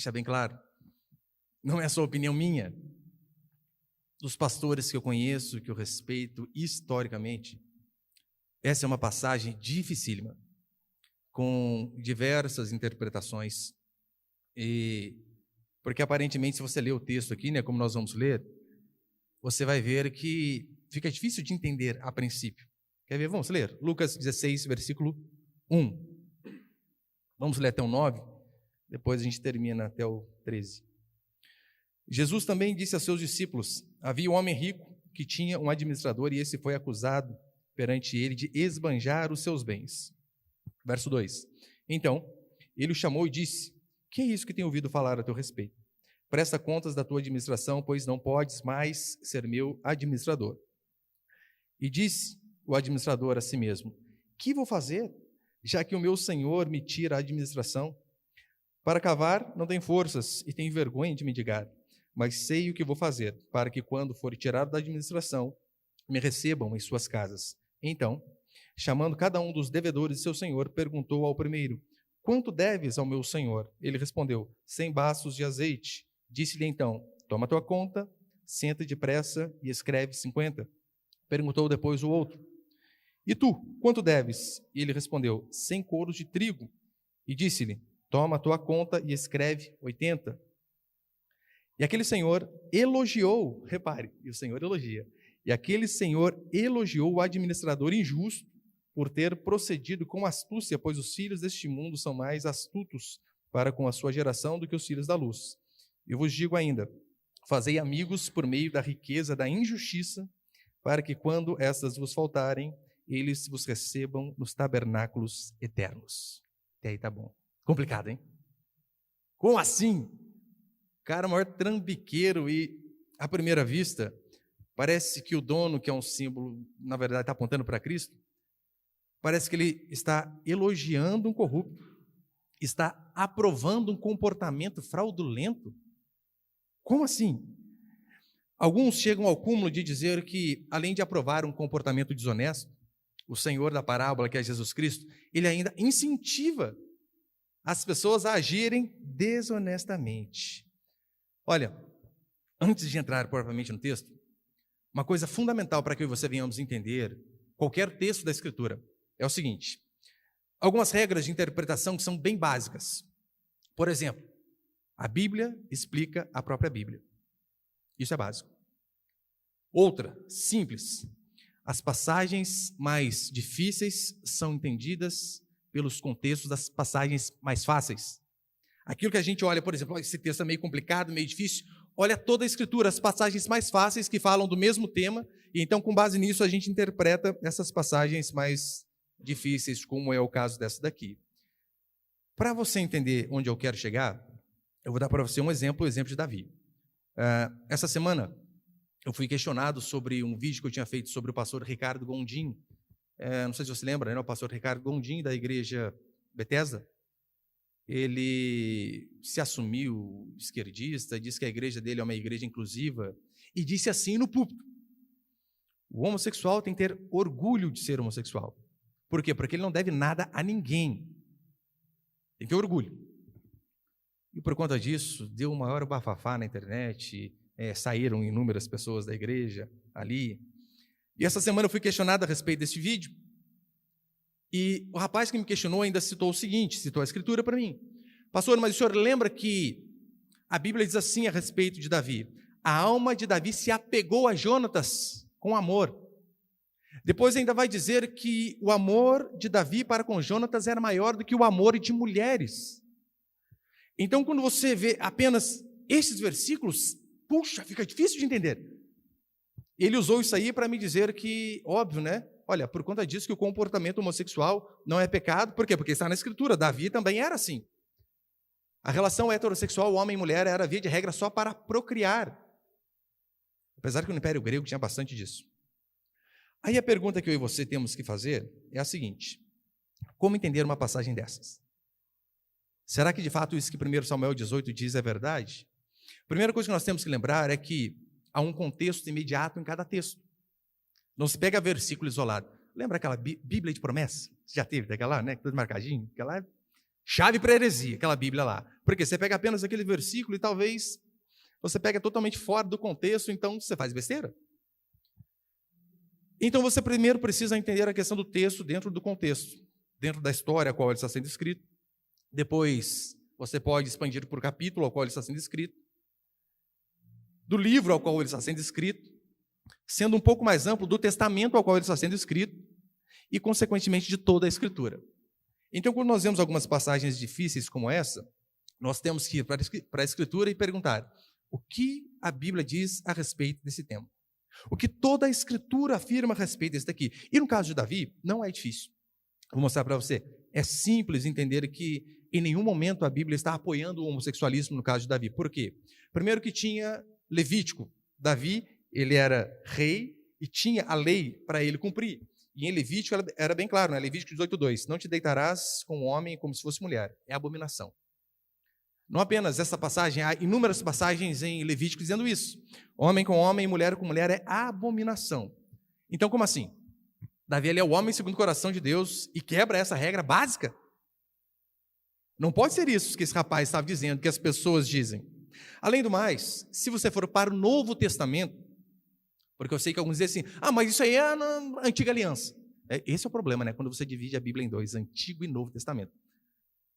deixar bem claro, não é só opinião minha, dos pastores que eu conheço, que eu respeito historicamente. Essa é uma passagem dificílima, com diversas interpretações, porque aparentemente, se você ler o texto aqui, né, como nós vamos ler, você vai ver que fica difícil de entender a princípio. Quer ver? Vamos ler. Lucas 16, versículo 1. Vamos ler até o 9, depois a gente termina até o 13. Jesus também disse a seus discípulos: havia um homem rico que tinha um administrador e esse foi acusado perante ele de esbanjar os seus bens. Verso 2. Então, ele o chamou e disse: que é isso que tenho ouvido falar a teu respeito? Presta contas da tua administração, pois não podes mais ser meu administrador. E disse o administrador a si mesmo: que vou fazer, já que o meu senhor me tira a administração? Para cavar não tem forças e tenho vergonha de mendigar, mas sei o que vou fazer, para que quando for tirado da administração, me recebam em suas casas. Então, chamando cada um dos devedores de seu senhor, perguntou ao primeiro: quanto deves ao meu senhor? Ele respondeu: 100 baços de azeite. Disse-lhe então: toma tua conta, senta depressa e escreve 50. Perguntou depois o outro: e tu, quanto deves? E ele respondeu: 100 coros de trigo. E disse-lhe: toma tua conta e escreve 80. E aquele senhor elogiou, repare, e o senhor elogia, e aquele senhor elogiou o administrador injusto por ter procedido com astúcia, pois os filhos deste mundo são mais astutos para com a sua geração do que os filhos da luz. Eu vos digo ainda: fazei amigos por meio da riqueza da injustiça, para que quando estas vos faltarem, eles vos recebam nos tabernáculos eternos. Até aí tá bom. Complicado, hein? Como assim? Cara, maior trambiqueiro e, à primeira vista, parece que o dono, que é um símbolo, na verdade está apontando para Cristo, parece que ele está elogiando um corrupto, está aprovando um comportamento fraudulento. Como assim? Alguns chegam ao cúmulo de dizer que, além de aprovar um comportamento desonesto, o Senhor da parábola, que é Jesus Cristo, ele ainda incentiva as pessoas a agirem desonestamente. Olha, antes de entrar propriamente no texto, uma coisa fundamental para que eu e você venhamos entender qualquer texto da Escritura é o seguinte: algumas regras de interpretação que são bem básicas. Por exemplo, a Bíblia explica a própria Bíblia. Isso é básico. Outra, simples: as passagens mais difíceis são entendidas pelos contextos das passagens mais fáceis. Aquilo que a gente olha, por exemplo, esse texto é meio complicado, meio difícil, olha toda a Escritura, as passagens mais fáceis que falam do mesmo tema, e então, com base nisso, a gente interpreta essas passagens mais difíceis, como é o caso dessa daqui. Para você entender onde eu quero chegar, eu vou dar para você um exemplo, o exemplo de Davi. Essa semana, eu fui questionado sobre um vídeo que eu tinha feito sobre o pastor Ricardo Gondim. Não sei se você lembra, né? O pastor Ricardo Gondim, da igreja Bethesda. Ele se assumiu esquerdista, disse que a igreja dele é uma igreja inclusiva, e disse assim no púlpito: o homossexual tem que ter orgulho de ser homossexual. Por quê? Porque ele não deve nada a ninguém. Tem que ter orgulho. E por conta disso, deu um maior bafafá na internet, saíram inúmeras pessoas da igreja ali. E essa semana eu fui questionado a respeito desse vídeo, e o rapaz que me questionou ainda citou o seguinte, citou a Escritura para mim: pastor, mas o senhor lembra que a Bíblia diz assim a respeito de Davi: a alma de Davi se apegou a Jonatas com amor. Depois ainda vai dizer que o amor de Davi para com Jonatas era maior do que o amor de mulheres. Então, quando você vê apenas esses versículos, puxa, fica difícil de entender. Ele usou isso aí para me dizer que, óbvio, né? Olha, por conta disso que o comportamento homossexual não é pecado. Por quê? Porque está na Escritura. Davi também era assim. A relação heterossexual, homem e mulher, era via de regra só para procriar. Apesar que no Império Grego tinha bastante disso. Aí a pergunta que eu e você temos que fazer é a seguinte: como entender uma passagem dessas? Será que de fato isso que 1 Samuel 18 diz é verdade? A primeira coisa que nós temos que lembrar é que há um contexto imediato em cada texto. Não se pega versículo isolado. Lembra aquela Bíblia de promessa? Você já teve daquela lá, né? Tudo marcadinho? Aquela Chave para heresia, aquela Bíblia lá. Porque você pega apenas aquele versículo e talvez você pega totalmente fora do contexto, então você faz besteira. Então você primeiro precisa entender a questão do texto dentro do contexto, dentro da história a qual ele está sendo escrito. Depois você pode expandir por capítulo ao qual ele está sendo escrito, do livro ao qual ele está sendo escrito, sendo um pouco mais amplo do testamento ao qual ele está sendo escrito e, consequentemente, de toda a Escritura. Então, quando nós vemos algumas passagens difíceis como essa, nós temos que ir para a Escritura e perguntar o que a Bíblia diz a respeito desse tema. O que toda a Escritura afirma a respeito desse daqui. E no caso de Davi, não é difícil. Vou mostrar para você. É simples entender que em nenhum momento a Bíblia está apoiando o homossexualismo no caso de Davi. Por quê? Primeiro que tinha Levítico. Davi, ele era rei e tinha a lei para ele cumprir. E em Levítico era bem claro, né? Levítico 18:2, não te deitarás com o homem como se fosse mulher. É abominação. Não apenas essa passagem, há inúmeras passagens em Levítico dizendo isso. Homem com homem, mulher com mulher é abominação. Então, como assim? Davi, ele é o homem segundo o coração de Deus e quebra essa regra básica? Não pode ser isso que esse rapaz estava dizendo, que as pessoas dizem. Além do mais, se você for para o Novo Testamento, porque eu sei que alguns dizem assim, mas isso aí é na Antiga Aliança. Esse é o problema, né? Quando você divide a Bíblia em dois, Antigo e Novo Testamento.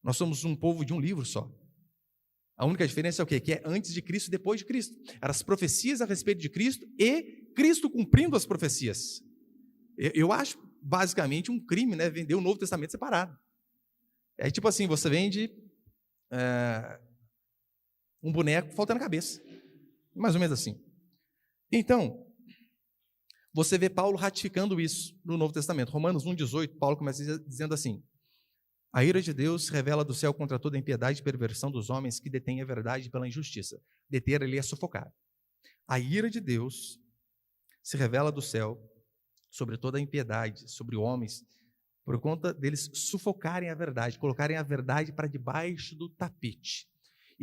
Nós somos um povo de um livro só. A única diferença é o quê? Que é antes de Cristo e depois de Cristo. Eram as profecias a respeito de Cristo e Cristo cumprindo as profecias. Eu acho, basicamente, um crime, né? Vender o Novo Testamento separado. É tipo assim, você vende um boneco faltando a cabeça. Mais ou menos assim. Então, você vê Paulo ratificando isso no Novo Testamento. Romanos 1,18, Paulo começa dizendo assim: a ira de Deus se revela do céu contra toda a impiedade e perversão dos homens que detêm a verdade pela injustiça. Deter ali é sufocar. A ira de Deus se revela do céu sobre toda a impiedade, sobre homens, por conta deles sufocarem a verdade, colocarem a verdade para debaixo do tapete.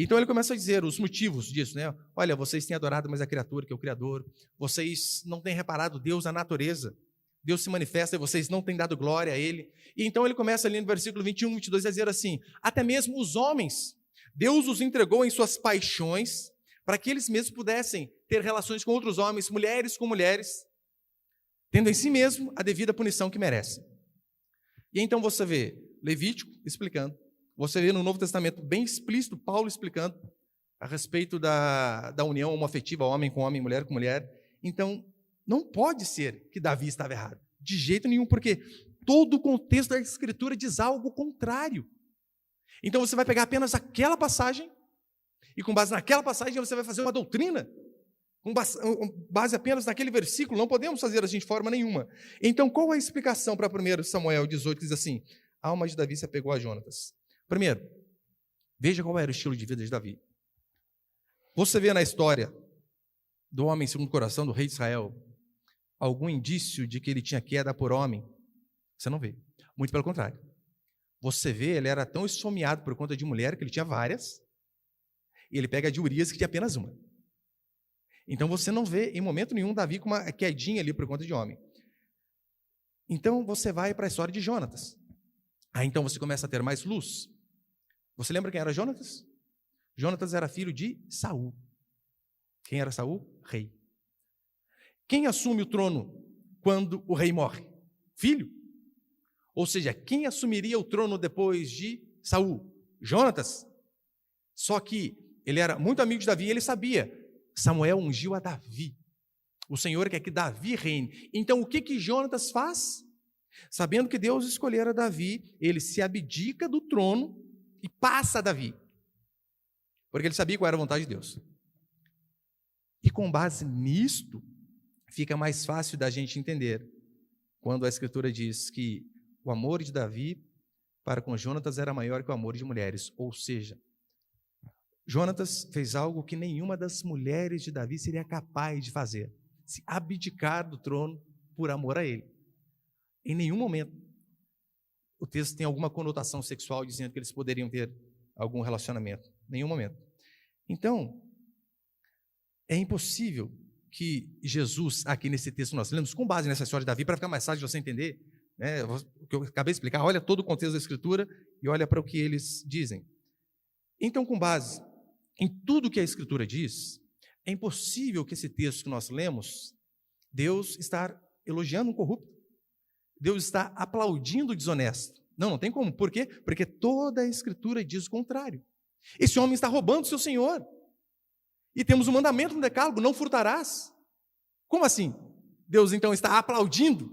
Então ele começa a dizer os motivos disso, né? Olha, vocês têm adorado mais a criatura que é o Criador, vocês não têm reparado Deus na natureza, Deus se manifesta e vocês não têm dado glória a Ele. E então ele começa ali no versículo 21, 22 a dizer assim: até mesmo os homens, Deus os entregou em suas paixões, para que eles mesmos pudessem ter relações com outros homens, mulheres com mulheres, tendo em si mesmo a devida punição que merecem. E então você vê Levítico explicando, você vê no Novo Testamento bem explícito Paulo explicando a respeito da união homoafetiva, homem com homem, mulher com mulher. Então, não pode ser que Davi estava errado, de jeito nenhum, porque todo o contexto da Escritura diz algo contrário. Então você vai pegar apenas aquela passagem, e com base naquela passagem você vai fazer uma doutrina, com base apenas naquele versículo. Não podemos fazer assim de forma nenhuma. Então, qual a explicação para 1 Samuel 18, que diz assim: a alma de Davi se apegou a Jonatas? Primeiro, veja qual era o estilo de vida de Davi. Você vê na história do homem segundo o coração, do rei de Israel, algum indício de que ele tinha queda por homem? Você não vê. Muito pelo contrário. Você vê, ele era tão esfomeado por conta de mulher, que ele tinha várias, e ele pega de Urias, que tinha apenas uma. Então você não vê em momento nenhum Davi com uma quedinha ali por conta de homem. Então você vai para a história de Jonatas. Aí então você começa a ter mais luz. Você lembra quem era Jonatas? Jonatas era filho de Saul. Quem era Saul? Rei. Quem assume o trono quando o rei morre? Filho. Ou seja, quem assumiria o trono depois de Saul? Jonatas. Só que ele era muito amigo de Davi e ele sabia. Samuel ungiu a Davi. O Senhor quer que Davi reine. Então o que Jonatas faz? Sabendo que Deus escolhera Davi, ele se abdica do trono e passa a Davi. Porque ele sabia qual era a vontade de Deus. E com base nisto, fica mais fácil da gente entender quando a Escritura diz que o amor de Davi para com Jonatas era maior que o amor de mulheres. Ou seja, Jonatas fez algo que nenhuma das mulheres de Davi seria capaz de fazer: se abdicar do trono por amor a ele. Em nenhum momento o texto tem alguma conotação sexual dizendo que eles poderiam ter algum relacionamento. Nenhum momento. Então, é impossível que Jesus, aqui nesse texto nós lemos, com base nessa história de Davi, para ficar mais fácil de você entender, né? O que eu acabei de explicar, olha todo o contexto da Escritura e olha para o que eles dizem. Então, com base em tudo que a Escritura diz, é impossível que esse texto que nós lemos, Deus está elogiando um corrupto, Deus está aplaudindo o desonesto. Não, não tem como. Por quê? Porque toda a Escritura diz o contrário. Esse homem está roubando o seu Senhor. E temos um mandamento no decálogo, não furtarás. Como assim? Deus então está aplaudindo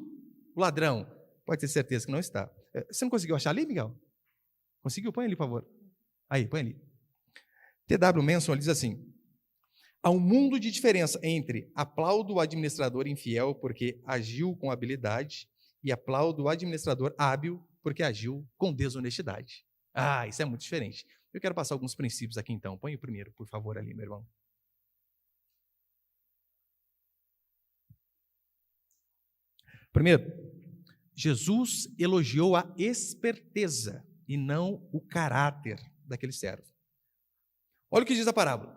o ladrão? Pode ter certeza que não está. Você não conseguiu achar ali, Miguel? Conseguiu? Põe ali, por favor. Aí, põe ali. T.W. Manson diz assim: há um mundo de diferença entre aplaudo o administrador infiel porque agiu com habilidade e aplaudo o administrador hábil porque agiu com desonestidade. Ah, isso é muito diferente. Eu quero passar alguns princípios aqui então. Põe o primeiro, por favor, ali, meu irmão. Primeiro, Jesus elogiou a esperteza e não o caráter daquele servo. Olha o que diz a parábola.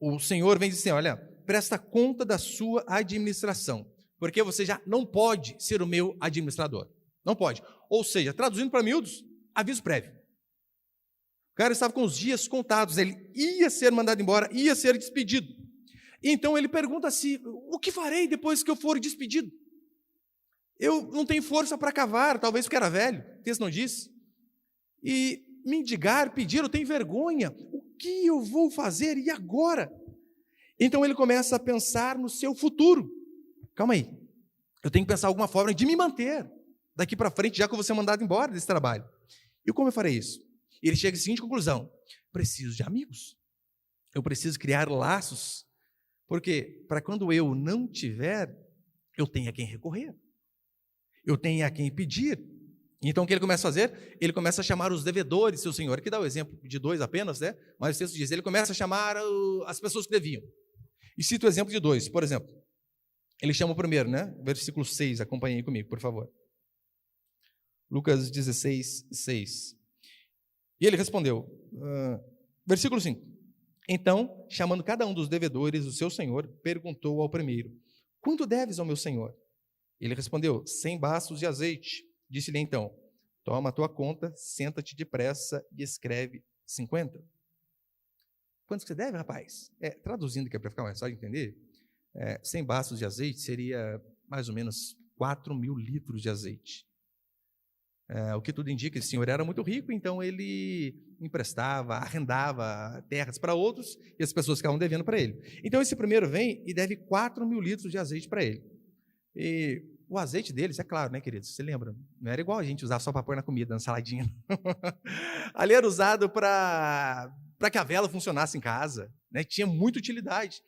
O Senhor vem dizer assim, olha, presta conta da sua administração, porque você já não pode ser o meu administrador. Não pode. Ou seja, traduzindo para miúdos, aviso prévio. O cara estava com os dias contados, ele ia ser mandado embora, ia ser despedido. Então ele pergunta assim, o que farei depois que eu for despedido? Eu não tenho força para cavar, talvez porque era velho, o texto não diz. E mendigar, pedir, eu tenho vergonha. O que eu vou fazer e agora? Então ele começa a pensar no seu futuro. Calma aí, eu tenho que pensar alguma forma de me manter daqui para frente, já que eu vou ser mandado embora desse trabalho. E como eu farei isso? E ele chega à seguinte conclusão: preciso de amigos. Eu preciso criar laços, porque para quando eu não tiver, eu tenho a quem recorrer. Eu tenho a quem pedir. Então, o que ele começa a fazer? Ele começa a chamar os devedores, seu senhor, que dá o exemplo de 2 apenas, né? Mas o texto diz, ele começa a chamar as pessoas que deviam. E cita o exemplo de 2, por exemplo. Ele chama o primeiro, né? Versículo 6, acompanhem comigo, por favor. Lucas 16, 6. E ele respondeu, versículo 5. Então, chamando cada um dos devedores, o seu senhor perguntou ao primeiro, quanto deves ao meu senhor? Ele respondeu, 100 baços de azeite. Disse-lhe então, toma a tua conta, senta-te depressa e escreve 50. Quanto você deve, rapaz? Traduzindo aqui para ficar mais fácil de entender, 100 baços de azeite seria mais ou menos 4.000 litros de azeite. O que tudo indica, esse senhor era muito rico, então ele emprestava, arrendava terras para outros e as pessoas ficavam devendo para ele. Então esse primeiro vem e deve 4.000 litros de azeite para ele. E o azeite deles, é claro, né, queridos? Você lembra? Não era igual a gente usar só para pôr na comida, na saladinha. Ali era usado para que a vela funcionasse em casa, né? Tinha muita utilidade.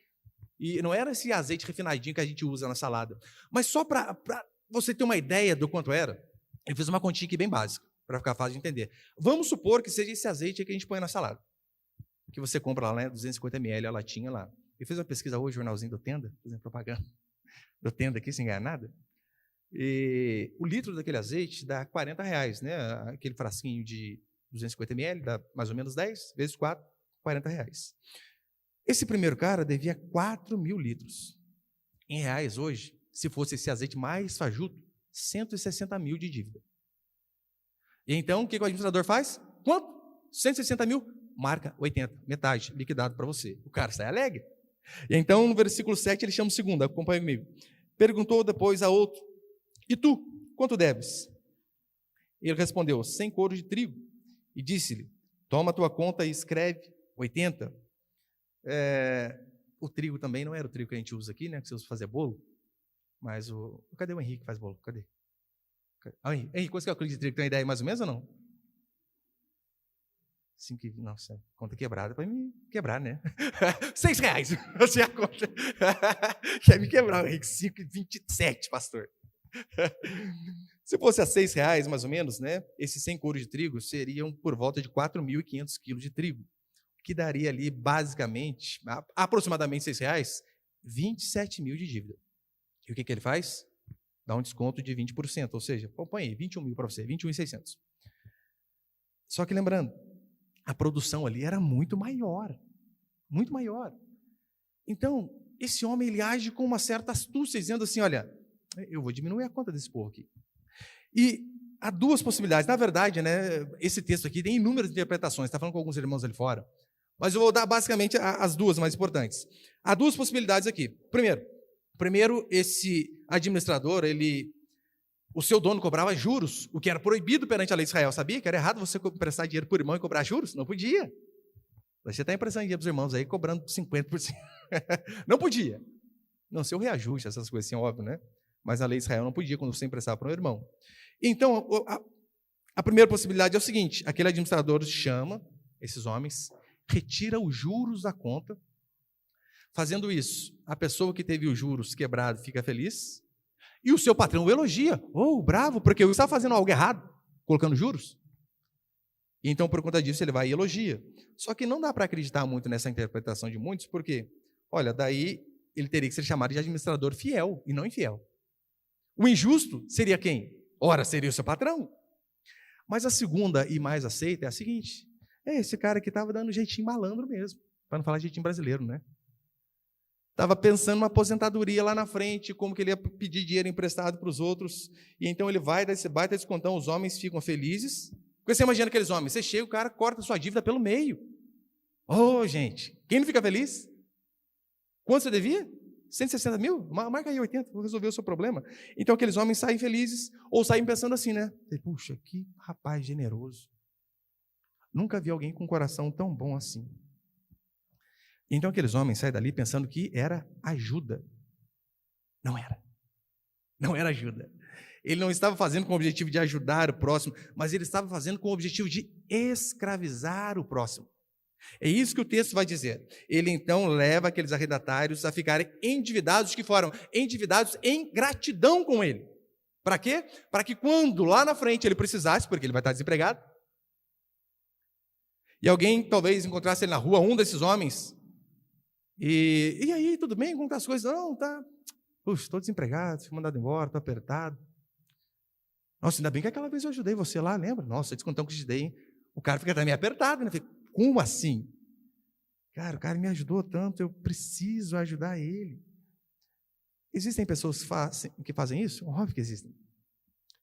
E não era esse azeite refinadinho que a gente usa na salada. Mas só para você ter uma ideia do quanto era, eu fiz uma continha aqui bem básica, para ficar fácil de entender. Vamos supor que seja esse azeite que a gente põe na salada, que você compra lá, né, 250 ml, a latinha lá. Eu fiz uma pesquisa hoje, jornalzinho do Tenda, fazendo propaganda do Tenda aqui, sem ganhar nada. E o litro daquele azeite dá R$40, né? Aquele frasquinho de 250 ml dá mais ou menos 10 vezes 4, R$40. Esse primeiro cara devia 4.000 litros. Em reais hoje, se fosse esse azeite mais fajuto, 160 mil de dívida. E então, o que o administrador faz? Quanto? 160 mil, marca 80, metade, liquidado para você. O cara sai alegre. E então, no versículo 7, ele chama o segundo, acompanha comigo. Perguntou depois a outro, e tu, quanto deves? Ele respondeu, 100 coros de trigo. E disse-lhe, toma a tua conta e escreve 80. O trigo também não era o trigo que a gente usa aqui, né? Que você usa para fazer bolo. Mas cadê o Henrique que faz bolo? Cadê? Henrique, quanto que é o quilo de trigo? Tem uma ideia mais ou menos ou não? 5, nossa, conta quebrada para me quebrar, né? R$6. Assim a conta. Quer me quebrar, Henrique? 5,27, pastor. Se fosse a R$6, mais ou menos, né? Esses 100 coros de trigo seriam por volta de 4.500 quilos de trigo, que daria ali, basicamente, aproximadamente R$6, 27 mil de dívida. E o que ele faz? Dá um desconto de 20%, ou seja, põe aí, 21 mil para você, 21.600. Só que lembrando, a produção ali era muito maior, muito maior. Então, esse homem, ele age com uma certa astúcia, dizendo assim, olha, eu vou diminuir a conta desse povo aqui. E há duas possibilidades. Na verdade, né, esse texto aqui tem inúmeras interpretações. Está falando com alguns irmãos ali fora. Mas eu vou dar basicamente as duas mais importantes. Há duas possibilidades aqui. Primeiro, esse administrador, o seu dono cobrava juros, o que era proibido perante a lei de Israel. Sabia que era errado você emprestar dinheiro para o irmão e cobrar juros? Não podia. Você está emprestando dinheiro para os irmãos aí, cobrando 50%. Não podia. Não, seu reajuste, essas coisas assim, óbvio, né? Mas a lei de Israel não podia quando você emprestava para um irmão. Então, a primeira possibilidade é o seguinte: aquele administrador chama esses homens, retira os juros da conta. Fazendo isso, a pessoa que teve os juros quebrados fica feliz, e o seu patrão o elogia. Oh, bravo, porque eu estava fazendo algo errado, colocando juros. E então, por conta disso, ele vai e elogia. Só que não dá para acreditar muito nessa interpretação de muitos, porque, olha, daí ele teria que ser chamado de administrador fiel e não infiel. O injusto seria quem? Ora, seria o seu patrão. Mas a segunda e mais aceita é a seguinte: esse cara que estava dando jeitinho malandro mesmo, para não falar jeitinho brasileiro, né? Estava pensando numa aposentadoria lá na frente, como que ele ia pedir dinheiro emprestado para os outros, e então ele vai dar esse baita descontão, os homens ficam felizes. Porque você imagina aqueles homens, você chega, o cara corta a sua dívida pelo meio. Oh, gente, quem não fica feliz? Quanto você devia? 160 mil? Marca aí 80, vou resolver o seu problema. Então aqueles homens saem felizes, ou saem pensando assim, né? Puxa, que rapaz generoso. Nunca vi alguém com um coração tão bom assim. Então aqueles homens saem dali pensando que era ajuda. Não era. Não era ajuda. Ele não estava fazendo com o objetivo de ajudar o próximo, mas ele estava fazendo com o objetivo de escravizar o próximo. É isso que o texto vai dizer. Ele então leva aqueles arrendatários a ficarem endividados, que foram endividados em gratidão com ele. Para quê? Para que quando lá na frente ele precisasse, porque ele vai estar desempregado, e alguém talvez encontrasse ele na rua, um desses homens, e aí, tudo bem? Como estão as coisas? Não, tá. Puxa, estou desempregado, fui mandado embora, estou apertado. Nossa, ainda bem que aquela vez eu ajudei você lá, lembra? Nossa, descontão que eu te dei, hein? O cara fica também apertado, né? Fica, como assim? Cara, o cara me ajudou tanto, eu preciso ajudar ele. Existem pessoas que fazem isso? Óbvio que existem.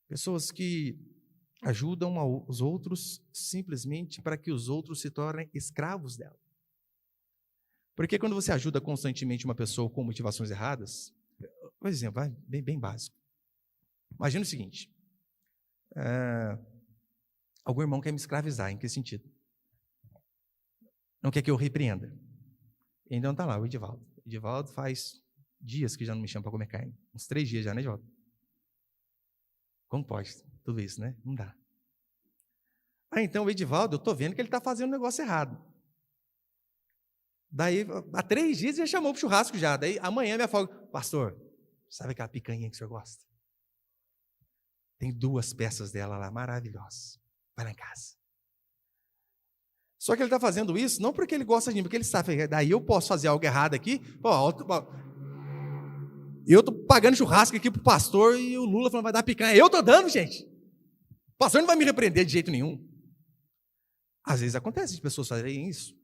Pessoas que ajudam os outros simplesmente para que os outros se tornem escravos dela. Porque quando você ajuda constantemente uma pessoa com motivações erradas, por exemplo, bem básico. Imagina o seguinte: algum irmão quer me escravizar, em que sentido? Não quer que eu repreenda. Então tá lá, o Edivaldo. O Edivaldo faz dias que já não me chama para comer carne. Uns 3 dias já, né, Edivaldo? Como pode tudo isso, né? Não dá. Então o Edivaldo, eu estou vendo que ele está fazendo um negócio errado. Daí, há 3 dias, ele já chamou para o churrasco já. Daí, amanhã, minha folga. Pastor, sabe aquela picanha que o senhor gosta? Tem 2 peças dela lá, maravilhosas. Vai lá em casa. Só que ele está fazendo isso não porque ele gosta de mim, porque ele sabe, daí eu posso fazer algo errado aqui. Eu estou pagando churrasco aqui para o pastor e o Lula falando vai dar picanha. Eu estou dando, gente. O pastor não vai me repreender de jeito nenhum. Às vezes acontece de pessoas fazerem isso.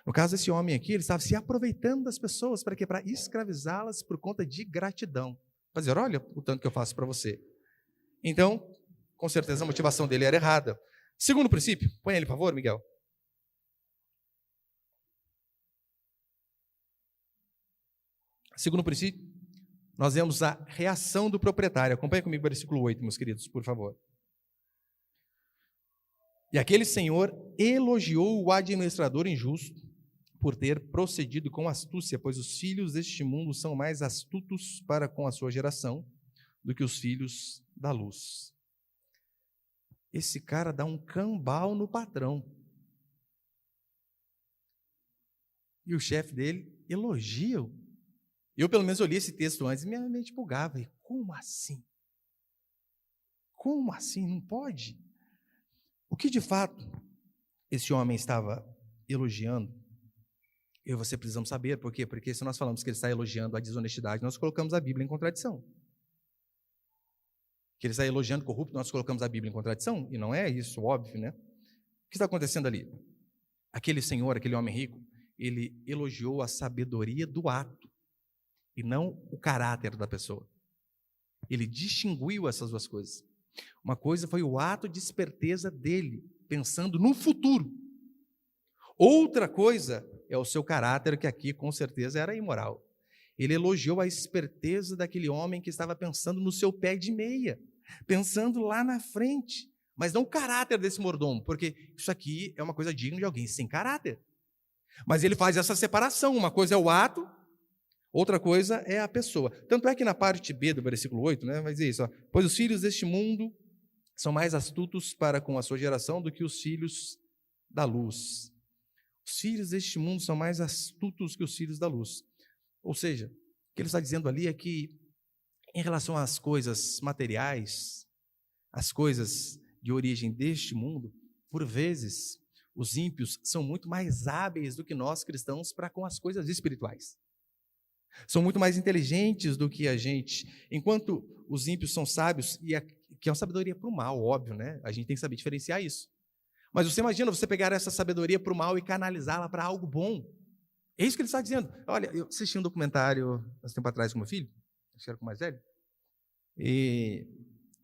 No caso desse homem aqui, ele estava se aproveitando das pessoas para quê? Para escravizá-las por conta de gratidão. Para dizer, olha o tanto que eu faço para você. Então, com certeza a motivação dele era errada. Segundo princípio, põe ele, por favor, Miguel. Segundo princípio, nós vemos a reação do proprietário. Acompanhe comigo o versículo 8, meus queridos, por favor. E aquele senhor elogiou o administrador injusto por ter procedido com astúcia, pois os filhos deste mundo são mais astutos para com a sua geração do que os filhos da luz. Esse cara dá um cambal no patrão. E o chefe dele elogia-o. Eu, pelo menos, olhei esse texto antes e minha mente bugava. E como assim? Como assim? Não pode? O que, de fato, esse homem estava elogiando, eu e você precisamos saber. Por quê? Porque se nós falamos que ele está elogiando a desonestidade, nós colocamos a Bíblia em contradição. Que ele está elogiando o corrupto, nós colocamos a Bíblia em contradição. E não é isso, óbvio, né? O que está acontecendo ali? Aquele senhor, aquele homem rico, ele elogiou a sabedoria do ato e não o caráter da pessoa. Ele distinguiu essas duas coisas. Uma coisa foi o ato de esperteza dele, pensando no futuro. Outra coisa é o seu caráter, que aqui com certeza era imoral. Ele elogiou a esperteza daquele homem que estava pensando no seu pé de meia, pensando lá na frente, mas não o caráter desse mordomo, porque isso aqui é uma coisa digna de alguém sem caráter. Mas ele faz essa separação, uma coisa é o ato, outra coisa é a pessoa. Tanto é que na parte B do versículo 8, vai dizer isso, pois os filhos deste mundo são mais astutos para com a sua geração do que os filhos da luz. Os filhos deste mundo são mais astutos que os filhos da luz. Ou seja, o que ele está dizendo ali é que, em relação às coisas materiais, as coisas de origem deste mundo, por vezes, os ímpios são muito mais hábeis do que nós cristãos para com as coisas espirituais. São muito mais inteligentes do que a gente. Enquanto os ímpios são sábios, que é uma sabedoria para o mal, óbvio, A gente tem que saber diferenciar isso. Mas você imagina você pegar essa sabedoria para o mal e canalizá-la para algo bom. É isso que ele está dizendo. Olha, eu assisti um documentário há um tempo atrás com meu filho, acho que era com o mais velho, e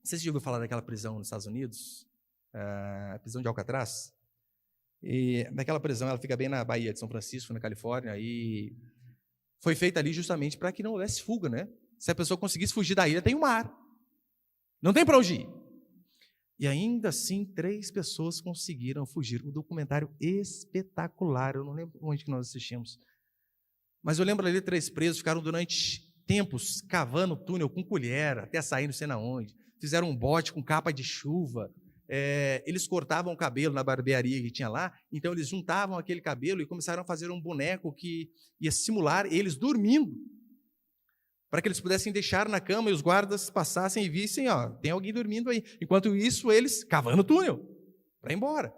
você já ouviu falar daquela prisão nos Estados Unidos? A prisão de Alcatraz? E naquela prisão, ela fica bem na Baía de São Francisco, na Califórnia, e foi feita ali justamente para que não houvesse fuga, Se a pessoa conseguisse fugir da ilha, tem o mar. Não tem para onde ir. E ainda assim, 3 pessoas conseguiram fugir. Um documentário espetacular. Eu não lembro onde que nós assistimos. Mas eu lembro ali, 3 presos ficaram durante tempos cavando túnel com colher, até sair não sei na onde. Fizeram um bote com capa de chuva. Eles cortavam o cabelo na barbearia que tinha lá, então eles juntavam aquele cabelo e começaram a fazer um boneco que ia simular eles dormindo, para que eles pudessem deixar na cama e os guardas passassem e vissem, tem alguém dormindo aí. Enquanto isso, eles cavando o túnel para ir embora.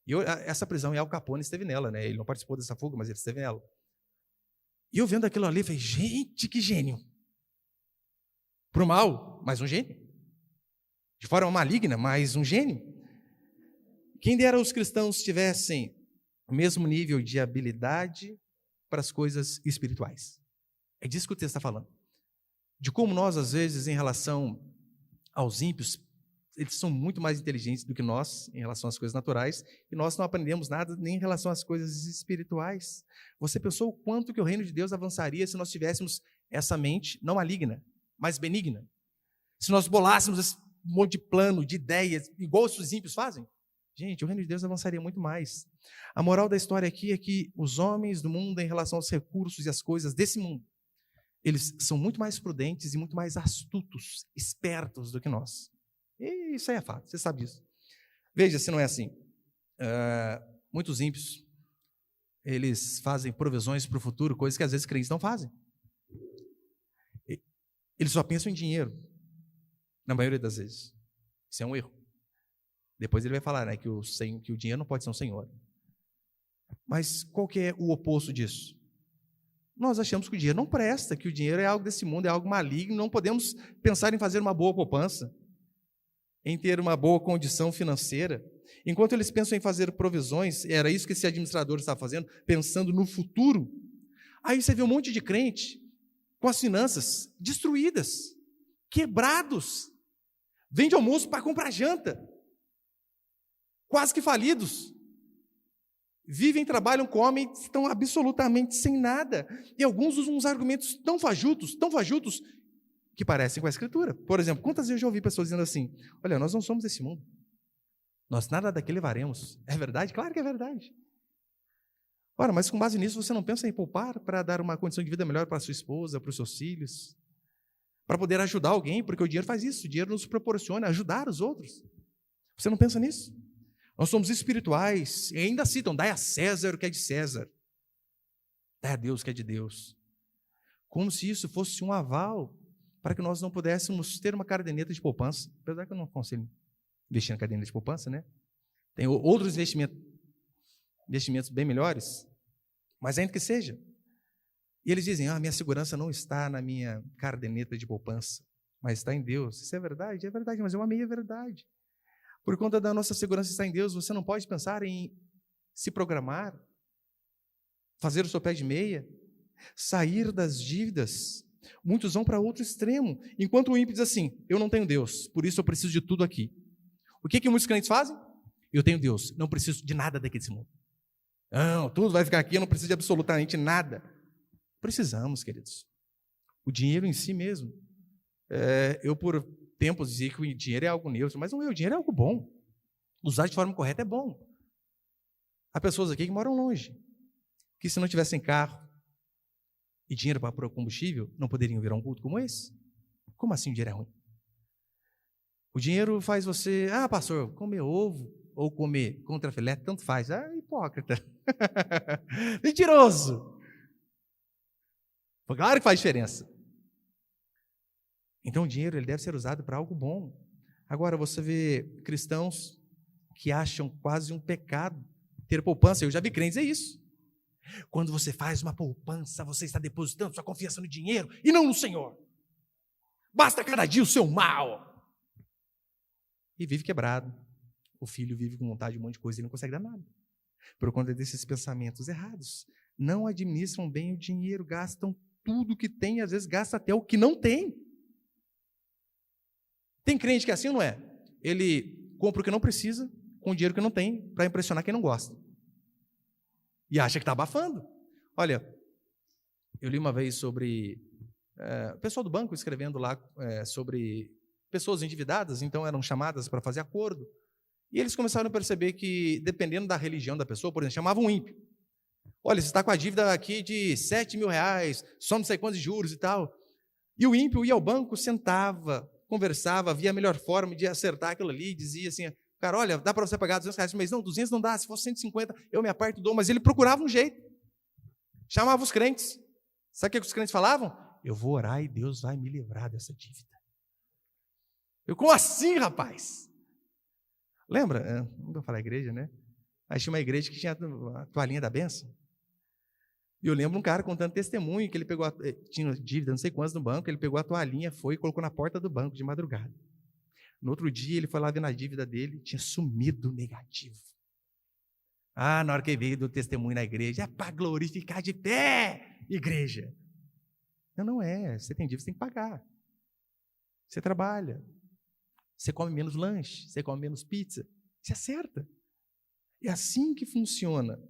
E essa prisão, Al Capone esteve nela, Ele não participou dessa fuga, mas ele esteve nela. E eu vendo aquilo ali, falei, gente, que gênio. Para o mal, mas um gênio. De forma maligna, mas um gênio. Quem dera os cristãos tivessem o mesmo nível de habilidade para as coisas espirituais. É disso que o texto está falando. De como nós, às vezes, em relação aos ímpios, eles são muito mais inteligentes do que nós em relação às coisas naturais, e nós não aprendemos nada nem em relação às coisas espirituais. Você pensou o quanto que o reino de Deus avançaria se nós tivéssemos essa mente não maligna, mas benigna? Se nós bolássemos esse um monte de plano, de ideias, igual os ímpios fazem? Gente, o reino de Deus avançaria muito mais. A moral da história aqui é que os homens do mundo, em relação aos recursos e às coisas desse mundo, eles são muito mais prudentes e muito mais astutos, espertos do que nós. E isso aí é fato, você sabe disso. Veja se não é assim. Muitos ímpios, eles fazem provisões para o futuro, coisas que às vezes crentes não fazem. Eles só pensam em dinheiro, na maioria das vezes. Isso é um erro. Depois ele vai falar que o dinheiro não pode ser um senhor. Mas qual que é o oposto disso? Nós achamos que o dinheiro não presta, que o dinheiro é algo desse mundo, é algo maligno, não podemos pensar em fazer uma boa poupança, em ter uma boa condição financeira. Enquanto eles pensam em fazer provisões, era isso que esse administrador estava fazendo, pensando no futuro. Aí você vê um monte de crente com as finanças destruídas, quebrados, vende almoço para comprar janta, quase que falidos, vivem, trabalham, comem, estão absolutamente sem nada, e alguns usam uns argumentos tão fajutos, que parecem com a Escritura. Por exemplo, quantas vezes eu já ouvi pessoas dizendo assim, olha, nós não somos desse mundo, nós nada daqui levaremos. É verdade? Claro que é verdade. Ora, mas com base nisso, você não pensa em poupar para dar uma condição de vida melhor para a sua esposa, para os seus filhos, para poder ajudar alguém, porque o dinheiro faz isso, o dinheiro nos proporciona ajudar os outros. Você não pensa nisso? Nós somos espirituais, e ainda citam, dai a César o que é de César, dai a Deus o que é de Deus. Como se isso fosse um aval para que nós não pudéssemos ter uma caderneta de poupança, apesar que eu não aconselho investir na caderneta de poupança, Tem outros investimentos bem melhores, mas ainda que seja. E eles dizem, minha segurança não está na minha caderneta de poupança, mas está em Deus. Isso é verdade? É verdade, mas é uma meia verdade. Por conta da nossa segurança está em Deus, você não pode pensar em se programar, fazer o seu pé de meia, sair das dívidas. Muitos vão para outro extremo, enquanto o ímpio diz assim: eu não tenho Deus, por isso eu preciso de tudo aqui. O que muitos crentes fazem? Eu tenho Deus, não preciso de nada daqui desse mundo. Não, tudo vai ficar aqui, eu não preciso de absolutamente nada. Precisamos, queridos. O dinheiro em si mesmo. Eu, por tempos, dizia que o dinheiro é algo neutro, mas não é, o dinheiro é algo bom. Usar de forma correta é bom. Há pessoas aqui que moram longe, que se não tivessem carro e dinheiro para pôr combustível, não poderiam vir a um culto como esse. Como assim o dinheiro é ruim? O dinheiro faz você, pastor, comer ovo ou comer contrafilé, tanto faz. Hipócrita. Mentiroso. Claro que faz diferença. Então o dinheiro ele deve ser usado para algo bom. Agora você vê cristãos que acham quase um pecado ter poupança. Eu já vi crentes dizer isso. Quando você faz uma poupança, você está depositando sua confiança no dinheiro e não no Senhor. Basta cada dia o seu mal. E vive quebrado. O filho vive com vontade de um monte de coisa e não consegue dar nada. Por conta desses pensamentos errados. Não administram bem o dinheiro, gastam tudo que tem, às vezes gasta até o que não tem. Tem crente que é assim, não é? Ele compra o que não precisa, com o dinheiro que não tem, para impressionar quem não gosta. E acha que está abafando. Olha, eu li uma vez sobre o pessoal do banco escrevendo lá sobre pessoas endividadas, então eram chamadas para fazer acordo. E eles começaram a perceber que, dependendo da religião da pessoa, por exemplo, chamavam um ímpio. Olha, você está com a dívida aqui de 7 mil reais, só não sei quantos de juros e tal. E o ímpio ia ao banco, sentava, conversava, via a melhor forma de acertar aquilo ali, dizia assim, cara, olha, dá para você pagar 200 reais por mês? Não, 200 não dá, se fosse 150, eu me aparto e dou. Mas ele procurava um jeito. Chamava os crentes. Sabe o que os crentes falavam? Eu vou orar e Deus vai me livrar dessa dívida. Como assim, rapaz? Lembra? Não vou falar igreja, né? Aí tinha uma igreja que tinha a toalhinha da bênção. E eu lembro um cara contando testemunho que ele pegou, tinha dívida, não sei quantos no banco, ele pegou a toalhinha, foi e colocou na porta do banco de madrugada. No outro dia, ele foi lá ver na dívida dele, tinha sumido negativo. Na hora que ele veio do testemunho na igreja, é para glorificar de pé, igreja. Não é, você tem dívida, você tem que pagar. Você trabalha, você come menos lanche, você come menos pizza, você acerta. É assim que funciona.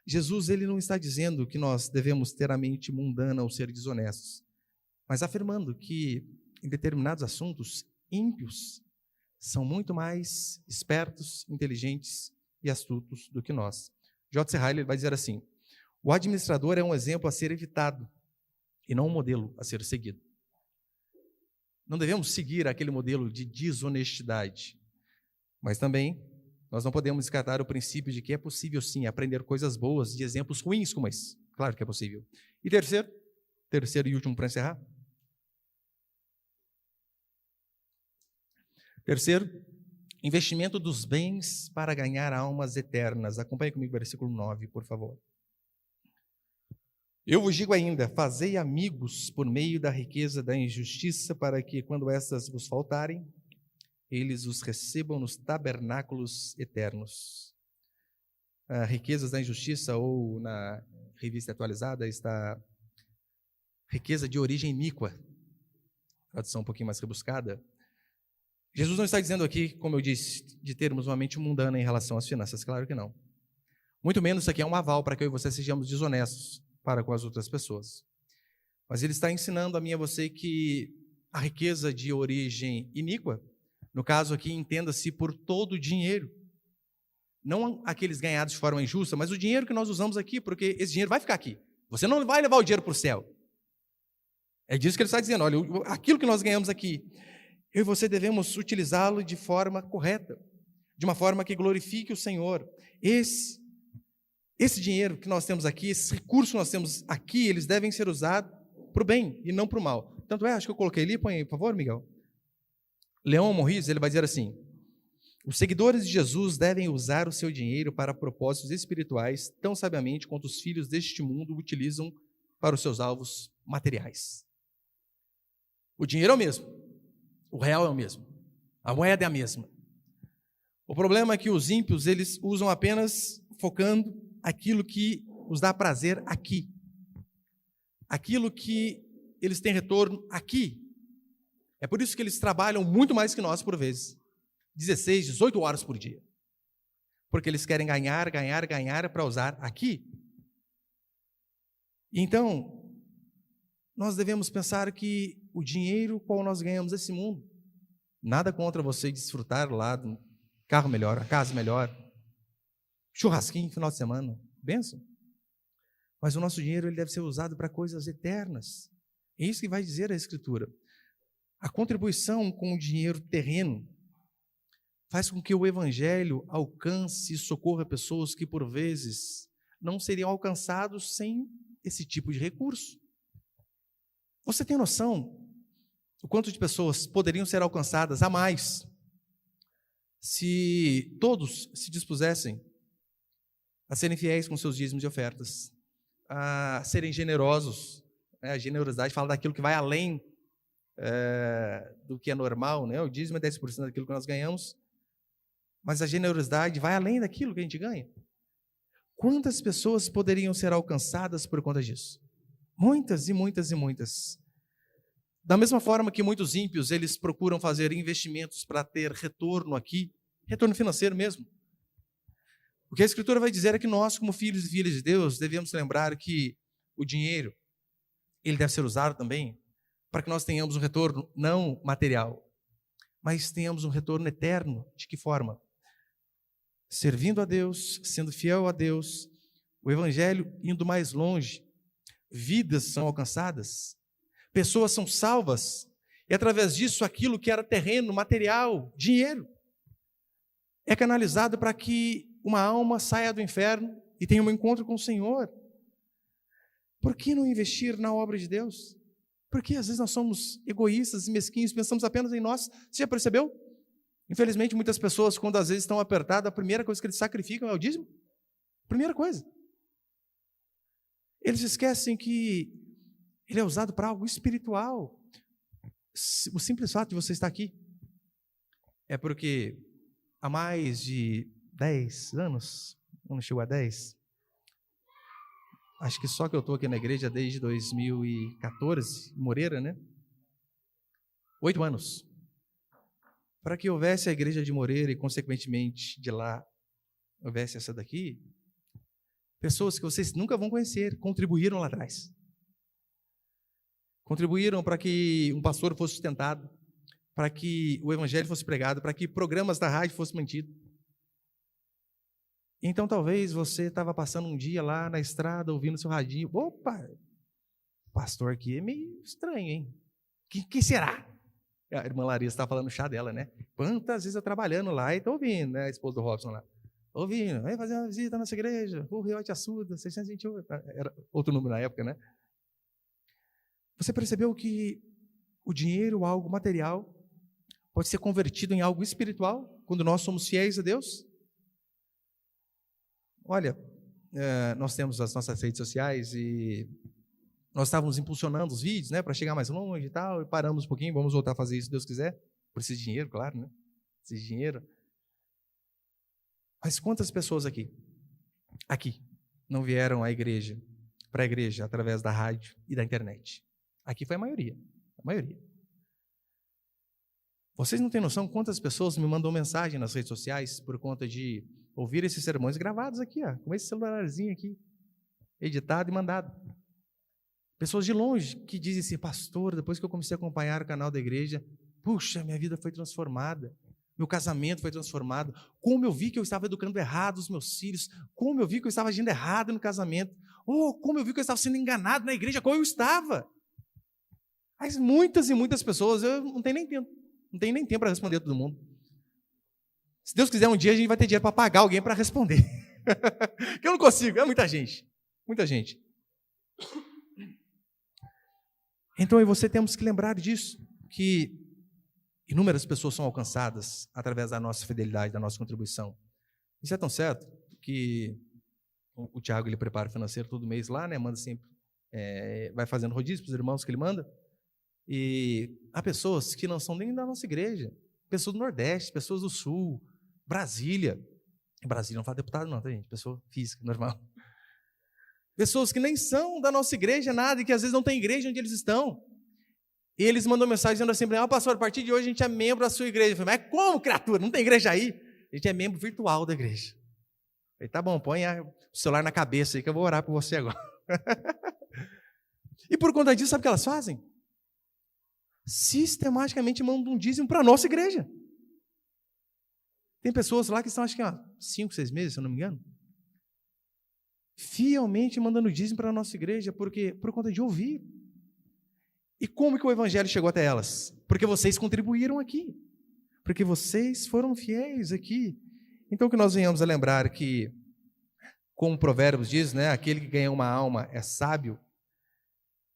Jesus ele não está dizendo que nós devemos ter a mente mundana ou ser desonestos, mas afirmando que em determinados assuntos, ímpios são muito mais espertos, inteligentes e astutos do que nós. J.C. Ryle vai dizer assim: o administrador é um exemplo a ser evitado e não um modelo a ser seguido. Não devemos seguir aquele modelo de desonestidade, mas também nós não podemos descartar o princípio de que é possível sim aprender coisas boas de exemplos ruins como esse. Claro que é possível. E terceiro e último para encerrar. Terceiro, investimento dos bens para ganhar almas eternas. Acompanhe comigo o versículo 9, por favor. Eu vos digo ainda, fazei amigos por meio da riqueza da injustiça, para que, quando estas vos faltarem, eles os recebam nos tabernáculos eternos. Riquezas da injustiça, ou na revista atualizada, está riqueza de origem iníqua, tradução um pouquinho mais rebuscada. Jesus não está dizendo aqui, como eu disse, de termos uma mente mundana em relação às finanças, claro que não. Muito menos isso aqui é um aval para que eu e você sejamos desonestos para com as outras pessoas. Mas ele está ensinando a mim e a você que a riqueza de origem iníqua, no caso aqui, entenda-se por todo o dinheiro. Não aqueles ganhados de forma injusta, mas o dinheiro que nós usamos aqui, porque esse dinheiro vai ficar aqui. Você não vai levar o dinheiro para o céu. É disso que ele está dizendo. Olha, aquilo que nós ganhamos aqui, eu e você devemos utilizá-lo de forma correta, de uma forma que glorifique o Senhor. Esse dinheiro que nós temos aqui, esses recursos que nós temos aqui, eles devem ser usados para o bem e não para o mal. Tanto acho que eu coloquei ali, põe aí, por favor, Miguel. Leon Morris, ele vai dizer assim: os seguidores de Jesus devem usar o seu dinheiro para propósitos espirituais tão sabiamente quanto os filhos deste mundo utilizam para os seus alvos materiais. O dinheiro é o mesmo, o real é o mesmo, a moeda é a mesma. O problema é que os ímpios, eles usam apenas focando aquilo que os dá prazer aqui, aquilo que eles têm retorno aqui. É por isso que eles trabalham muito mais que nós por vezes. 16, 18 horas por dia. Porque eles querem ganhar para usar aqui. Então, nós devemos pensar que o dinheiro qual nós ganhamos nesse mundo, nada contra você desfrutar lá do carro melhor, a casa melhor, churrasquinho, final de semana, bênção. Mas o nosso dinheiro ele deve ser usado para coisas eternas. É isso que vai dizer a Escritura. A contribuição com o dinheiro terreno faz com que o Evangelho alcance e socorra pessoas que, por vezes, não seriam alcançados sem esse tipo de recurso. Você tem noção do quanto de pessoas poderiam ser alcançadas a mais se todos se dispusessem a serem fiéis com seus dízimos e ofertas, a serem generosos? A generosidade fala daquilo que vai além do que é normal, né? O dízimo é 10% daquilo que nós ganhamos, mas a generosidade vai além daquilo que a gente ganha. Quantas pessoas poderiam ser alcançadas por conta disso? Muitas e muitas e muitas. Da mesma forma que muitos ímpios, eles procuram fazer investimentos para ter retorno aqui, retorno financeiro mesmo. O que a Escritura vai dizer é que nós, como filhos e filhas de Deus, devemos lembrar que o dinheiro, ele deve ser usado também para que nós tenhamos um retorno não material, mas tenhamos um retorno eterno. De que forma? Servindo a Deus, sendo fiel a Deus, o Evangelho indo mais longe, vidas são alcançadas, pessoas são salvas, e através disso aquilo que era terreno, material, dinheiro, é canalizado para que uma alma saia do inferno e tenha um encontro com o Senhor. Por que não investir na obra de Deus? Porque às vezes nós somos egoístas e mesquinhos, pensamos apenas em nós. Você já percebeu? Infelizmente, muitas pessoas, quando às vezes estão apertadas, a primeira coisa que eles sacrificam é o dízimo. Primeira coisa. Eles esquecem que ele é usado para algo espiritual. O simples fato de você estar aqui é porque há mais de 10 anos, não chegou a 10, acho que só que eu estou aqui na igreja desde 2014, Moreira, né? 8 anos. Para que houvesse a igreja de Moreira e, consequentemente, de lá, houvesse essa daqui, pessoas que vocês nunca vão conhecer, contribuíram lá atrás. Contribuíram para que um pastor fosse sustentado, para que o evangelho fosse pregado, para que programas da rádio fossem mantidos. Então, talvez você estava passando um dia lá na estrada, ouvindo seu radinho. Opa, o pastor aqui é meio estranho, hein? Que será? A irmã Larissa estava falando no chá dela, né? Quantas vezes eu trabalhando lá e estou ouvindo, né? A esposa do Robson lá. Ouvindo, vem fazer uma visita na nossa igreja, o Riote Assuda, 628, era outro número na época, né? Você percebeu que o dinheiro, algo material, pode ser convertido em algo espiritual quando nós somos fiéis a Deus? Olha, nós temos as nossas redes sociais e nós estávamos impulsionando os vídeos, né, para chegar mais longe e tal, e paramos um pouquinho, vamos voltar a fazer isso se Deus quiser. Precisa de dinheiro, claro, né? Precisa de dinheiro. Mas quantas pessoas aqui, não vieram à igreja, para a igreja, através da rádio e da internet? Aqui foi a maioria. Vocês não têm noção quantas pessoas me mandam mensagem nas redes sociais por conta de ouvir esses sermões gravados aqui, ó, com esse celularzinho aqui, editado e mandado. Pessoas de longe que dizem assim: pastor, depois que eu comecei a acompanhar o canal da igreja, puxa, minha vida foi transformada, meu casamento foi transformado, como eu vi que eu estava educando errado os meus filhos, como eu vi que eu estava agindo errado no casamento, como eu vi que eu estava sendo enganado na igreja, como eu estava. Mas muitas e muitas pessoas, eu não tenho nem tempo para responder a todo mundo. Se Deus quiser, um dia a gente vai ter dinheiro para pagar alguém para responder. Que eu não consigo, é muita gente. Então, eu e você temos que lembrar disso, que inúmeras pessoas são alcançadas através da nossa fidelidade, da nossa contribuição. Isso é tão certo que o Tiago, ele prepara o financeiro todo mês lá, né? Manda sempre, vai fazendo rodízio para os irmãos que ele manda. E há pessoas que não são nem da nossa igreja, pessoas do Nordeste, pessoas do Sul, Brasília. Brasília não fala deputado não, tá, gente? Pessoa física, normal. Pessoas que nem são da nossa igreja, nada, e que às vezes não tem igreja onde eles estão. E eles mandam mensagem dizendo assim, pastor, a partir de hoje a gente é membro da sua igreja. Eu falei, mas como, criatura? Não tem igreja aí? A gente é membro virtual da igreja. Eu falei, tá bom, põe o celular na cabeça aí que eu vou orar por você agora. E por conta disso, sabe o que elas fazem? Sistematicamente mandam um dízimo para a nossa igreja. Tem pessoas lá que estão, acho que 5, 6 meses, se eu não me engano, fielmente mandando dízimo para a nossa igreja, porque por conta de ouvir. E como que o evangelho chegou até elas? Porque vocês contribuíram aqui. Porque vocês foram fiéis aqui. Então que nós venhamos a lembrar que, como Provérbios diz, né, aquele que ganha uma alma é sábio.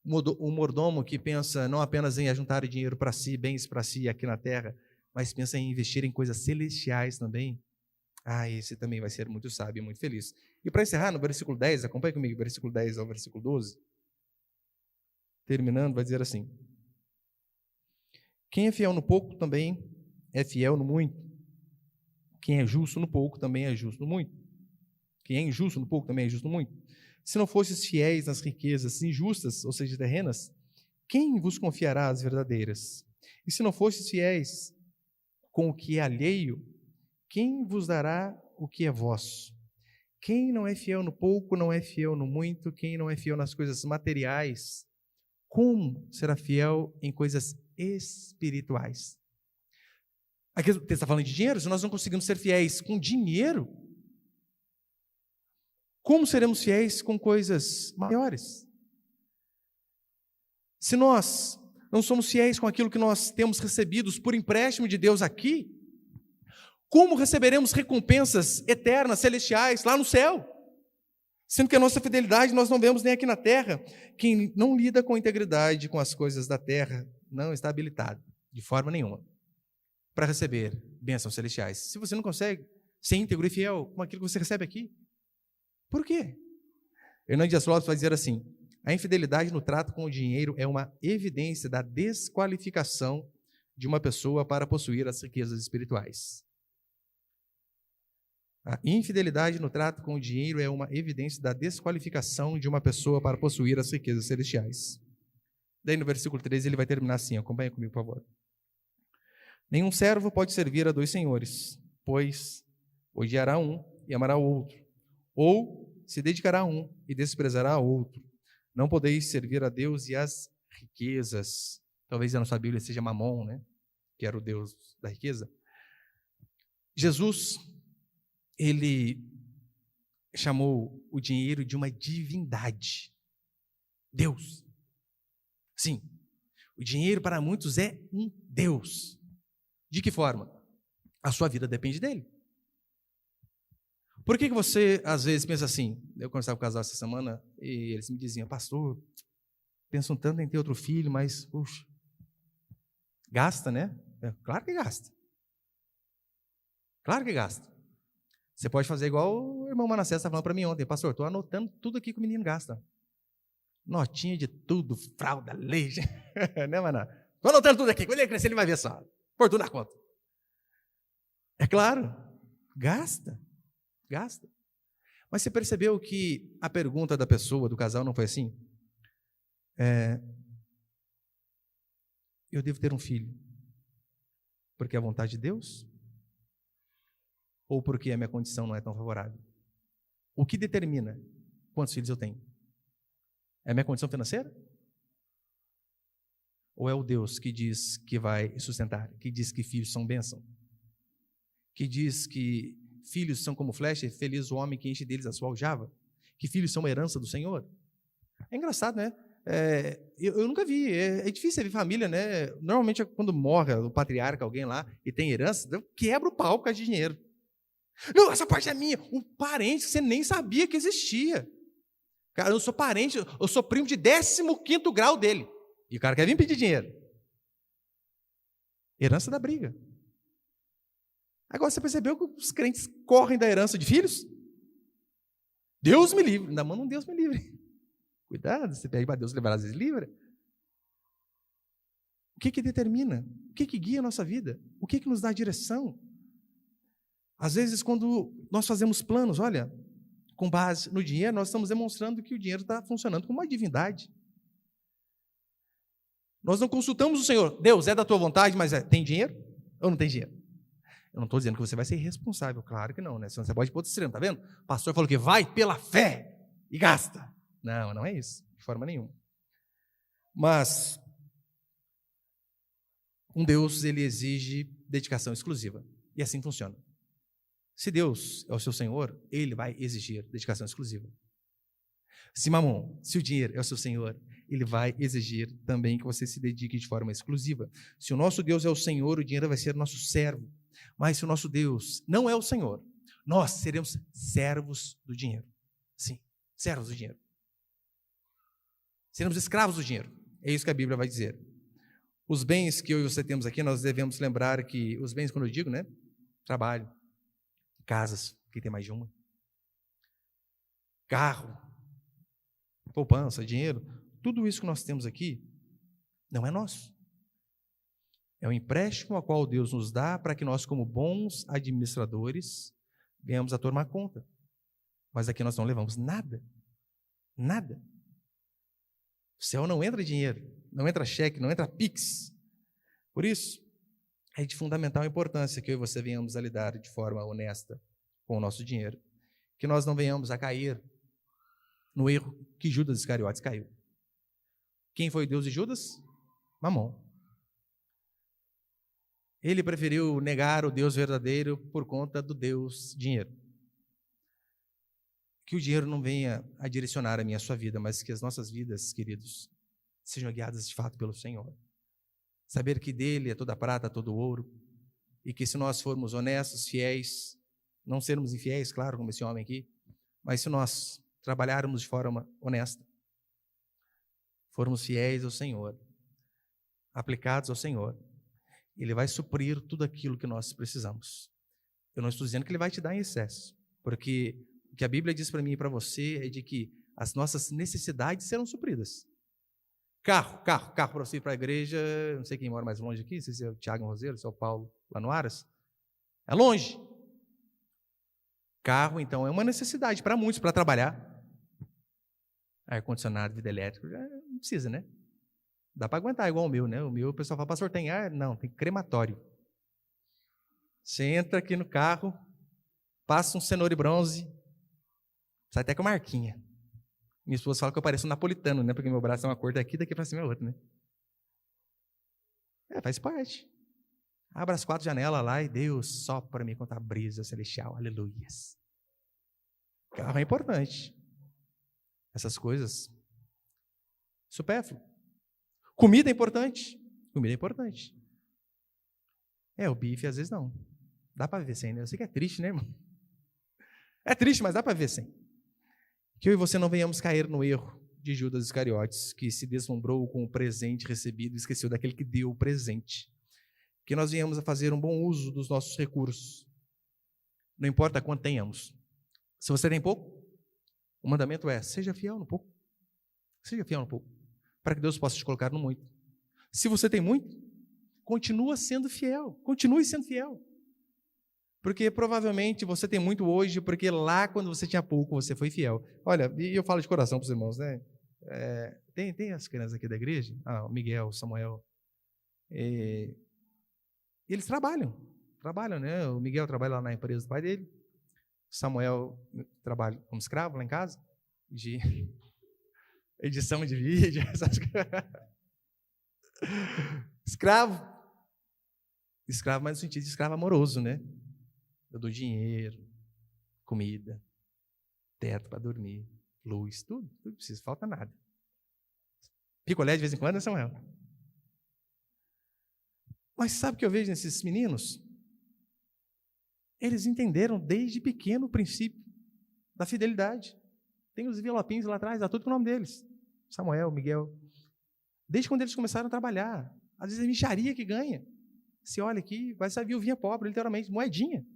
O mordomo que pensa não apenas em ajuntar dinheiro para si, bens para si aqui na terra, mas pensa em investir em coisas celestiais também. Esse também vai ser muito sábio e muito feliz. E para encerrar, no versículo 10, acompanhe comigo, versículo 10 ao versículo 12. Terminando, vai dizer assim: quem é fiel no pouco também é fiel no muito. Quem é justo no pouco também é justo no muito. Quem é injusto no pouco também é justo no muito. Se não fosses fiéis nas riquezas injustas, ou seja, terrenas, quem vos confiará as verdadeiras? E se não fosses fiéis com o que é alheio, quem vos dará o que é vosso? Quem não é fiel no pouco, não é fiel no muito. Quem não é fiel nas coisas materiais, como será fiel em coisas espirituais? Aqui o texto está falando de dinheiro. Se nós não conseguimos ser fiéis com dinheiro, como seremos fiéis com coisas maiores? Se nós não somos fiéis com aquilo que nós temos recebidos por empréstimo de Deus aqui, como receberemos recompensas eternas, celestiais, lá no céu? Sendo que a nossa fidelidade nós não vemos nem aqui na terra. Quem não lida com integridade com as coisas da terra não está habilitado, de forma nenhuma, para receber bênçãos celestiais. Se você não consegue ser íntegro e fiel com aquilo que você recebe aqui, por quê? Hernandes Dias Lopes vai dizer assim: a infidelidade no trato com o dinheiro é uma evidência da desqualificação de uma pessoa para possuir as riquezas espirituais. A infidelidade no trato com o dinheiro é uma evidência da desqualificação de uma pessoa para possuir as riquezas celestiais. Daí no versículo 13 ele vai terminar assim, acompanha comigo, por favor. Nenhum servo pode servir a 2 senhores, pois odiará um e amará o outro, ou se dedicará a um e desprezará a outro. Não podeis servir a Deus e às riquezas. Talvez na nossa Bíblia seja Mamon, né? Que era o Deus da riqueza. Jesus, ele chamou o dinheiro de uma divindade. Deus. Sim, o dinheiro para muitos é um Deus. De que forma? A sua vida depende dele. Por que você, às vezes, pensa assim? Eu conversava com o casal essa semana e eles me diziam: pastor, penso tanto em ter outro filho, mas, puxa, gasta, né? Claro que gasta. Claro que gasta. Você pode fazer igual o irmão Manassés estava falando para mim ontem: pastor, estou anotando tudo aqui que o menino gasta. Notinha de tudo, fralda, leite. Né, Maná? Estou anotando tudo aqui. Quando ele crescer, ele vai ver só. Por tudo na conta. É claro, gasta. Gasta. Mas você percebeu que a pergunta da pessoa, do casal, não foi assim? Eu devo ter um filho porque é a vontade de Deus? Ou porque a minha condição não é tão favorável? O que determina quantos filhos eu tenho? É a minha condição financeira? Ou é o Deus que diz que vai sustentar, que diz que filhos são bênção, que diz que filhos são como flecha, feliz o homem que enche deles a sua aljava, que filhos são uma herança do Senhor? É engraçado, né? Eu nunca vi, é difícil ver família, né? Normalmente quando morre o patriarca, alguém lá, e tem herança, quebra o pau por causa de dinheiro. Não, essa parte é minha. O parente, você nem sabia que existia. Cara, eu sou parente, eu sou primo de 15º grau dele. E o cara quer vir pedir dinheiro. Herança da briga. Agora, você percebeu que os crentes correm da herança de filhos? Deus me livre. Na mão de Deus me livre. Cuidado, você pede para Deus levar, às vezes livre. O que determina? O que guia a nossa vida? O que nos dá direção? Às vezes, quando nós fazemos planos, olha, com base no dinheiro, nós estamos demonstrando que o dinheiro está funcionando como uma divindade. Nós não consultamos o Senhor. Deus, é da tua vontade, mas tem dinheiro ou não tem dinheiro? Eu não estou dizendo que você vai ser irresponsável, claro que não, né? Senão você pode ir para outro extremo, tá vendo? O pastor falou que vai pela fé e gasta. Não, não é isso, de forma nenhuma. Mas um Deus, ele exige dedicação exclusiva. E assim funciona. Se Deus é o seu Senhor, ele vai exigir dedicação exclusiva. Se Mamon, se o dinheiro é o seu Senhor, ele vai exigir também que você se dedique de forma exclusiva. Se o nosso Deus é o Senhor, o dinheiro vai ser nosso servo. Mas se o nosso Deus não é o Senhor, nós seremos servos do dinheiro. Sim, servos do dinheiro. Seremos escravos do dinheiro. É isso que a Bíblia vai dizer. Os bens que eu e você temos aqui, nós devemos lembrar que os bens, quando eu digo, né? Trabalho, casas, quem tem mais de uma, carro, poupança, dinheiro, tudo isso que nós temos aqui não é nosso. É um empréstimo a qual Deus nos dá para que nós, como bons administradores, venhamos a tomar conta. Mas aqui nós não levamos nada. Nada. O céu não entra dinheiro, não entra cheque, não entra Pix. Por isso, é de fundamental importância que eu e você venhamos a lidar de forma honesta com o nosso dinheiro. Que nós não venhamos a cair no erro que Judas Iscariotes caiu. Quem foi o Deus de Judas? Mamon. Ele preferiu negar o Deus verdadeiro por conta do Deus dinheiro. Que o dinheiro não venha a direcionar a minha e a sua vida, mas que as nossas vidas, queridos, sejam guiadas de fato pelo Senhor. Saber que dele é toda a prata, todo o ouro, e que se nós formos honestos, fiéis, não sermos infiéis, claro, como esse homem aqui, mas se nós trabalharmos de forma honesta, formos fiéis ao Senhor, aplicados ao Senhor, Ele vai suprir tudo aquilo que nós precisamos. Eu não estou dizendo que Ele vai te dar em excesso, porque o que a Bíblia diz para mim e para você é de que as nossas necessidades serão supridas. Carro para você ir para a igreja, não sei quem mora mais longe aqui, não sei se é o Tiago Roseiro, se é o Paulo, lá no Aras. É longe. Carro, então, é uma necessidade para muitos, para trabalhar. Ar-condicionado, vida elétrica, já não precisa, né? Dá para aguentar igual o meu, né? O meu, o pessoal fala, pastor, tem ar? Não, tem crematório. Você entra aqui no carro, passa um cenoura e bronze, sai até com a marquinha. Minha esposa fala que eu pareço um napolitano, né? Porque meu braço é uma cor daqui para cima é outra, né? Faz parte. Abra as 4 janelas lá e Deus sopra para mim contar brisa celestial. Aleluias. Carro é importante. Essas coisas. Supérfluo. Comida é importante. Comida é importante. O bife às vezes não. Dá para viver sem, né? Eu sei que é triste, né, irmão? É triste, mas dá para viver sem. Que eu e você não venhamos cair no erro de Judas Iscariotes, que se deslumbrou com o presente recebido e esqueceu daquele que deu o presente. Que nós venhamos a fazer um bom uso dos nossos recursos. Não importa quanto tenhamos. Se você tem pouco, o mandamento é, seja fiel no pouco. Seja fiel no pouco. Para que Deus possa te colocar no muito. Se você tem muito, continua sendo fiel. Continue sendo fiel. Porque provavelmente você tem muito hoje, porque lá quando você tinha pouco, você foi fiel. Olha, e eu falo de coração para os irmãos, né? Tem as crianças aqui da igreja, o Miguel, o Samuel, eles trabalham, né? O Miguel trabalha lá na empresa do pai dele, o Samuel trabalha como escravo lá em casa, de edição de vídeo, essas coisas. Escravo, mas no sentido de escravo amoroso, né? Eu dou dinheiro, comida, teto para dormir, luz, tudo precisa, falta nada. Picolé de vez em quando, né, Samuel? Mas sabe o que eu vejo nesses meninos? Eles entenderam desde pequeno o princípio da fidelidade. Tem os envelopinhos lá atrás, dá tudo com o nome deles. Samuel, Miguel. Desde quando eles começaram a trabalhar. Às vezes é mixaria que ganha. Você olha aqui, vai ser a viuvinha pobre, literalmente, moedinha.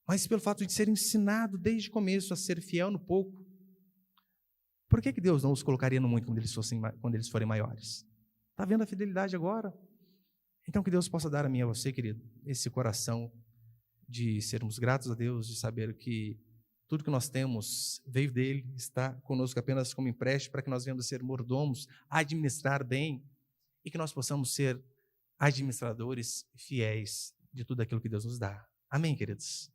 Mas pelo fato de ser ensinado desde o começo a ser fiel no pouco, por que Deus não os colocaria no muito quando eles forem maiores? Está vendo a fidelidade agora? Então que Deus possa dar a mim e a você, querido, esse coração de sermos gratos a Deus, de saber que Tudo que nós temos veio dele, está conosco apenas como empréstimo para que nós venhamos ser mordomos, administrar bem e que nós possamos ser administradores fiéis de tudo aquilo que Deus nos dá. Amém, queridos?